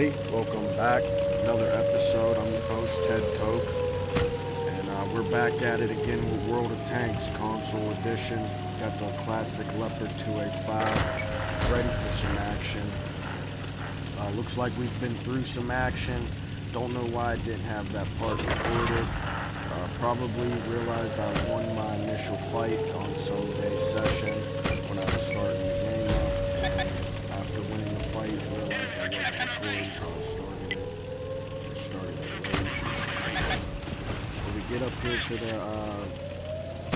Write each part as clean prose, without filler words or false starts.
everybody. Welcome back. Another episode. I'm your host, Ted Tokes. And we're back at it again with World of Tanks, console edition. Got the classic Leopard 285 ready for some action. Looks like we've been through some action. Don't know why I didn't have that part recorded. Probably realized I won my initial fight on Sunday's session when I was starting the game up. And after winning the fight, realized I wasn't recording, so I started it late. So we get up here to the,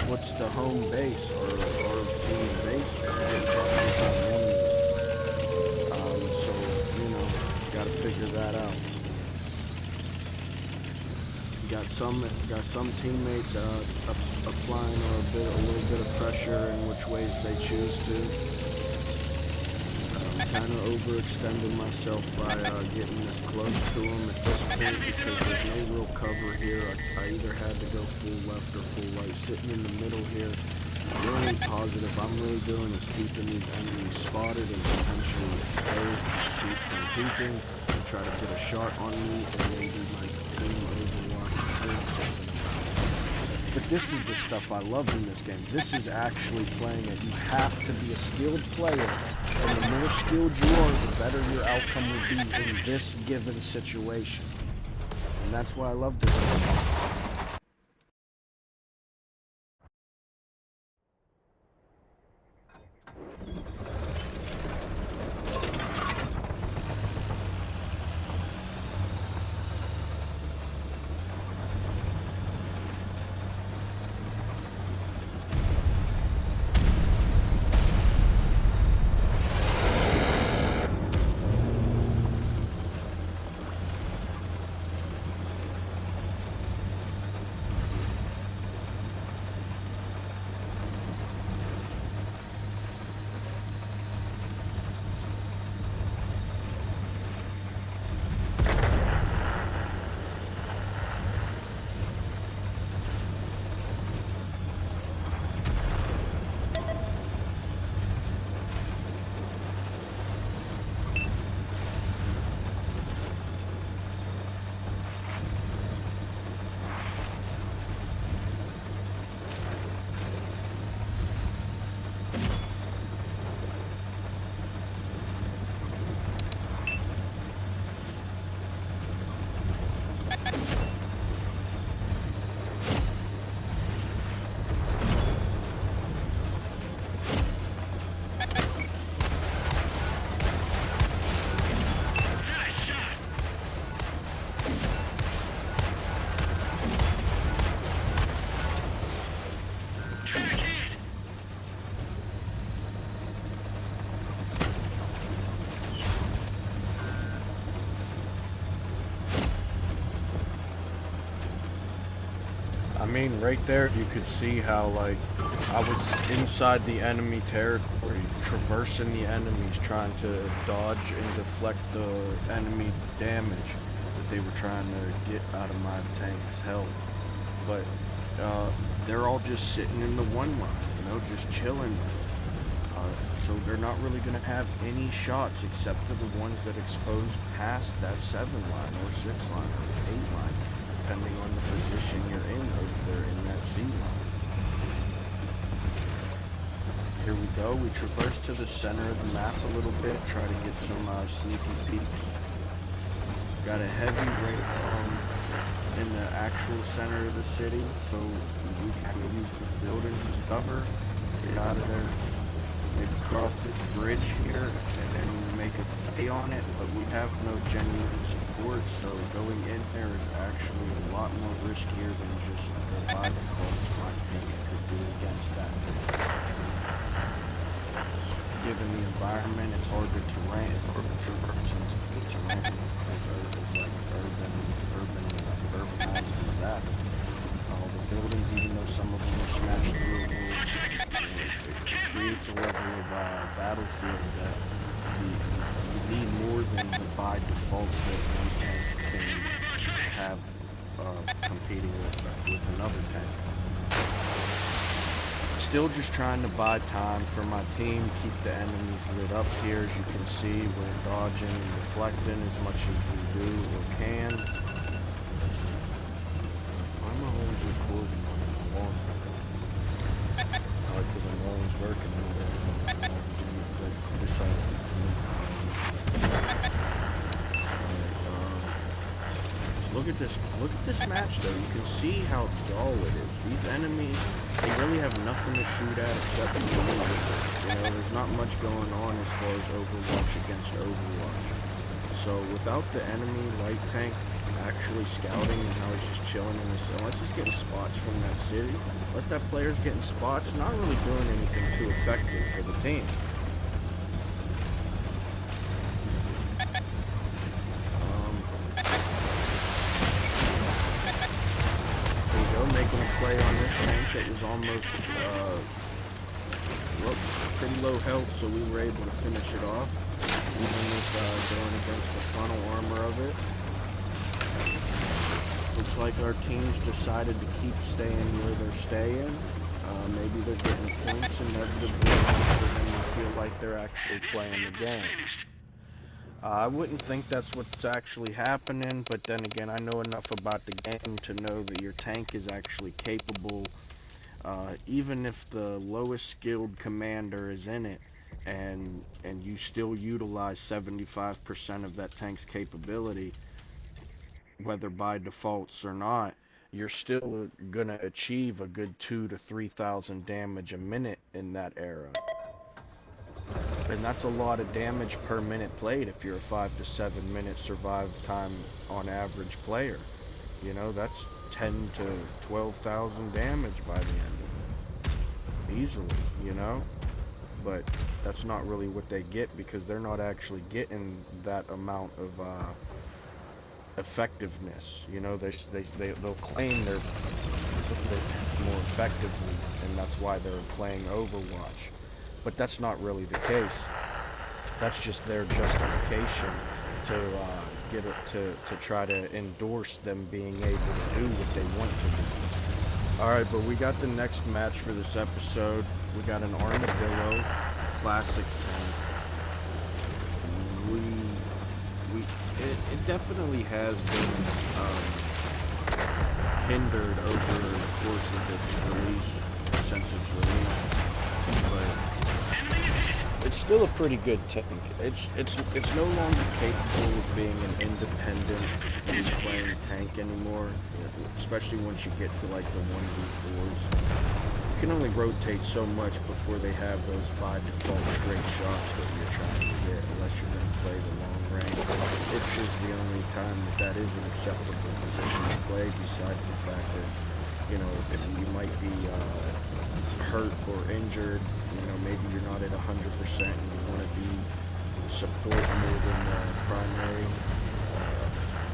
what's the home base, or team base? So, you know, gotta figure that out. Got some teammates applying a little bit of pressure in which ways they choose to. Kind of overextending myself by getting this close to them at this point because there's no real cover here. I either had to go full left or full right. Sitting in the middle here, really positive. I'm really doing is keeping these enemies spotted and potentially exposed to keep from peeking and try to get a shot on me and maybe my team overwatch. But this is the stuff I love in this game. This is actually playing it. You have to be a skilled player, and the more skilled you are, the better your outcome will be in this given situation. And that's why I love this game. I mean, right there, you could see how, like, I was inside the enemy territory, traversing the enemies, trying to dodge and deflect the enemy damage that they were trying to get out of my tank's health. But, they're all just sitting in the one line, you know, just chilling. So they're not really going to have any shots except for the ones that expose past that 7 line, or 6 line, or 8 line. Depending on the position you're in over there in that C line. Here we go. We traverse to the center of the map a little bit, try to get some sneaky peeks. Got a heavy raid in the actual center of the city, so we can use the building as cover, get out of there, maybe cross this bridge here, and then make a play on it, but we have no genuine support, so going in there is actually a lot more riskier than just the live calls my team could do against that. Given the environment, it's hard to terrain or traverse into the terrain as like urbanized as that. All the buildings, even though some of them are smashed through, it creates a level of battlefield that you need more than the by default that one tank can have competing with another tank. Still just trying to buy time for my team, keep the enemies lit up here. As you can see, we're dodging and deflecting as much as we do or can. Why am I always recording on my alarm? Because I'm always working over there. Look at this match though. You can see how dull it is. These enemies, they really have nothing to shoot at except for the movement. You know, there's not much going on as far as Overwatch against Overwatch. So without the enemy light tank actually scouting and how he's just chilling in this, unless he's getting spots from that city, unless that player's getting spots, not really doing anything too effective for the team. Making a play on this tank that was almost pretty low health, so we were able to finish it off, even with going against the frontal armor of it. Looks like our teams decided to keep staying where they're staying. Maybe they're getting points inevitably, for them to feel like they're actually playing the game. I wouldn't think that's what's actually happening, but then again, I know enough about the game to know that your tank is actually capable, even if the lowest skilled commander is in it, and you still utilize 75% of that tank's capability, whether by defaults or not, you're still gonna achieve a good 2,000 to 3,000 damage a minute in that era. And that's a lot of damage per minute played if you're a 5 to 7 minute survive time on average player. You know, that's 10 to 12,000 damage by the end of it. Easily, you know? But that's not really what they get, because they're not actually getting that amount of effectiveness. You know, they'll claim they're more effectively, and that's why they're playing Overwatch. But that's not really the case. That's just their justification to get it to try to endorse them being able to do what they want to do. Alright, but we got the next match for this episode. We got an Armadillo classic tank. It definitely has been hindered over the course of its release, since its release, but it's still a pretty good tank. It's no longer capable of being an independent playing tank anymore, especially once you get to like the 1v4s. You can only rotate so much before they have those by default straight shots that you're trying to get, unless you're going to play the long range. It's just the only time that is an acceptable position to play, besides the fact that, you know, if you might be hurt or injured, you know, maybe you're not at 100% and you want to be support more than the primary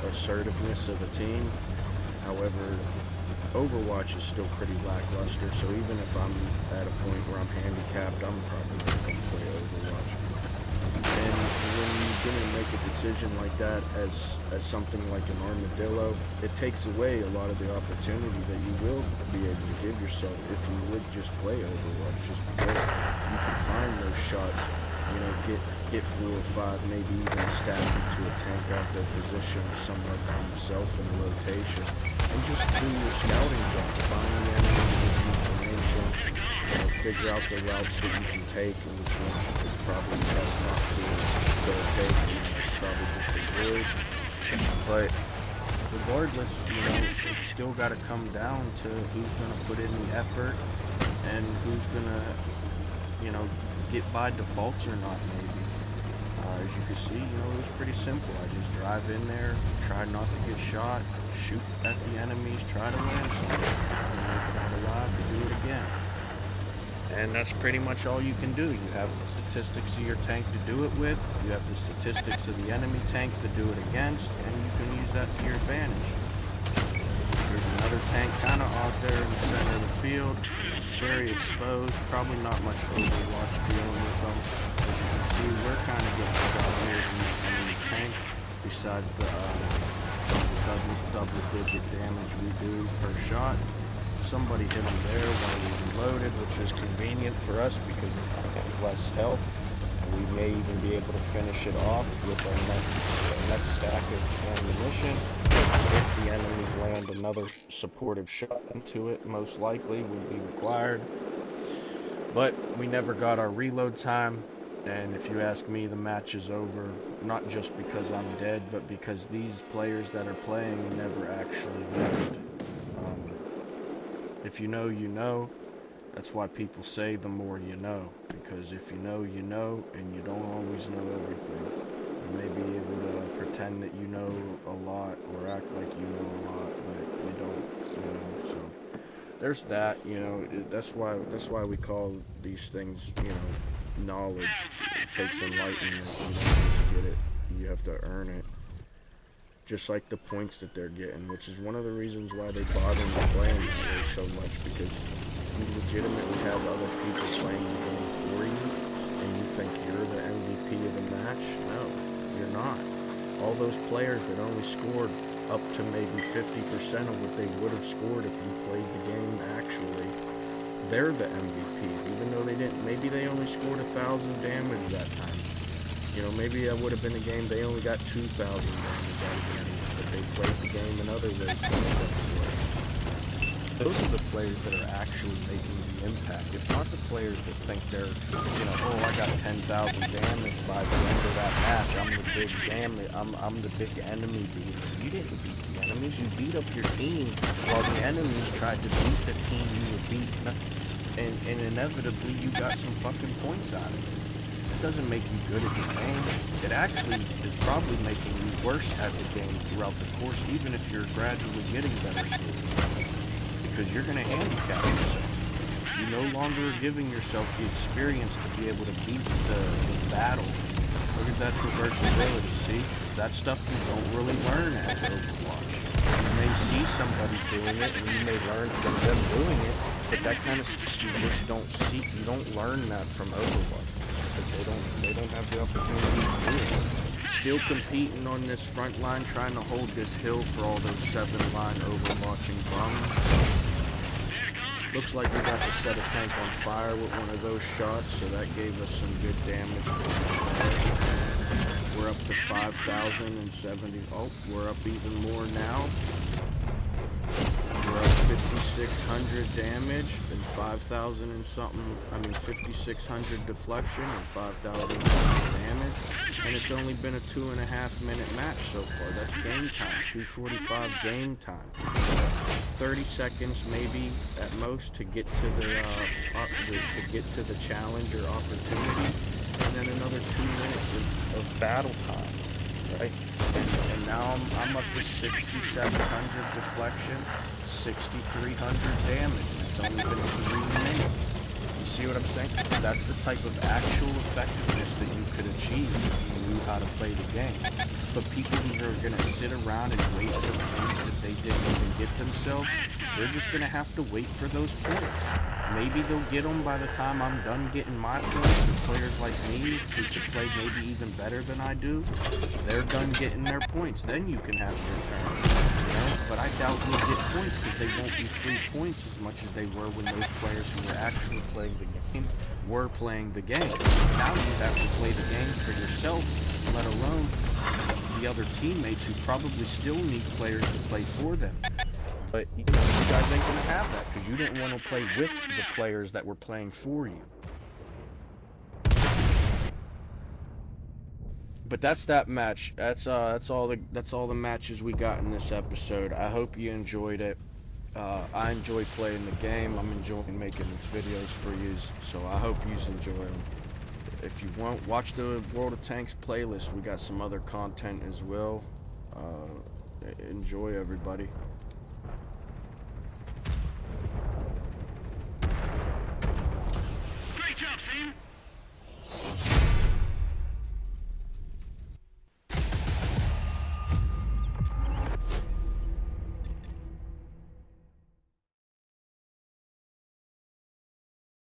assertiveness of the team. However, Overwatch is still pretty lackluster, so even if I'm at a point where I'm handicapped, I'm probably going to play Overwatch. And when you're going to make a decision like that as something like an Armadillo, it takes away a lot of the opportunity that you will be able to give yourself if you would just play Overwatch. Just because you can find those shots, you know, get 4 or 5, maybe even stack into a tank out their position somewhere by himself in a rotation, and just do your scouting job, find the enemy, get information, you know, figure out the routes that you can take and which ones it's probably best not to go take, and it's probably just avoid. But regardless, you know, it's still got to come down to who's going to put in the effort and who's going to, you know, get by defaults or not, maybe. As you can see, you know, it was pretty simple. I just drive in there, try not to get shot, shoot at the enemies, try to land something, and make it out alive to do it again. And that's pretty much all you can do. You have the statistics of your tank to do it with, you have the statistics of the enemy tank to do it against, and you can use that to your advantage. There's another tank kind of out there in the center of the field, very exposed, probably not much Overwatch dealing with them. As you can see, we're kind of getting shot here in the enemy tank, besides the double-digit damage we do per shot. somebody hit him there while we reloaded, which is convenient for us because we have less health. We may even be able to finish it off with our next stack of ammunition. If the enemies land another supportive shot into it, most likely would be required. But we never got our reload time, and if you ask me, the match is over, not just because I'm dead, but because these players that are playing never actually lived. If you know, you know. That's why people say the more you know, because if you know, you know, and you don't always know everything. You may be able to pretend that you know a lot or act like you know a lot, but you don't, so there's that, that's why we call these things, knowledge. It takes enlightenment. You don't just get it. You have to earn it. Just like the points that they're getting, which is one of the reasons why they bother me playing that way so much, because you legitimately have other people playing the game for you, and you think you're the MVP of the match. No, you're not. All those players that only scored up to maybe 50% of what they would have scored if you played the game actually, they're the MVPs, even though maybe they only scored 1,000 damage that time. Maybe that would have been a game they only got 2,000 damage out of the game, but they played the game in other ways to make up for it. Those are the players that are actually making the impact. It's not the players that think they're, oh, I got 10,000 damage by the end of that match. I'm the big damage. I'm the big enemy beater. You didn't beat the enemies. You beat up your team while the enemies tried to beat the team you were beating. And inevitably, you got some fucking points out of it. Doesn't make you good at the game. It actually is probably making you worse at the game throughout the course, even if you're gradually getting better skills, because you're going to handicap yourself. You no longer are giving yourself the experience to be able to beat the battle. Look at that reversibility, see? That's stuff you don't really learn as Overwatch. You may see somebody doing it, and you may learn from them doing it, but that kind of stuff you just don't see. You don't learn that from Overwatch. Because they don't have the opportunity to do it. Still competing on this front line, trying to hold this hill for all those 7-line overwatching bums. Looks like we got to set a tank on fire with one of those shots, so that gave us some good damage. We're up to 5,070. Oh, we're up even more now. We're up 5,600 damage and 5,000 and something, 5,600 deflection and 5,000 damage. And it's only been a 2.5 minute match so far. That's game time, 2:45 game time. 30 seconds maybe at most to get to the challenge or opportunity, and then another 2 minutes of battle time, right? And now I'm up to 6,700 deflection, 6,300 damage, and it's only been 3 minutes. You see what I'm saying? That's the type of actual effectiveness that you could achieve if you knew how to play the game. But people who are going to sit around and wait for points that they didn't even get themselves, they're just going to have to wait for those points. Maybe they'll get them by the time I'm done getting my points. The players like me, who could play maybe even better than I do, they're done getting their points. Then you can have your turn, But I doubt you'll get points because they won't be free points as much as they were when those players who were actually playing the game were playing the game. Now you have to play the game for yourself, let alone the other teammates who probably still need players to play for them. But, you guys ain't going to have that because you didn't want to play with the players that were playing for you. But that's that match. That's all the matches we got in this episode. I hope you enjoyed it. I enjoy playing the game. I'm enjoying making these videos for you, so I hope you enjoy them. If you want, watch the World of Tanks playlist. We got some other content as well. Enjoy, everybody.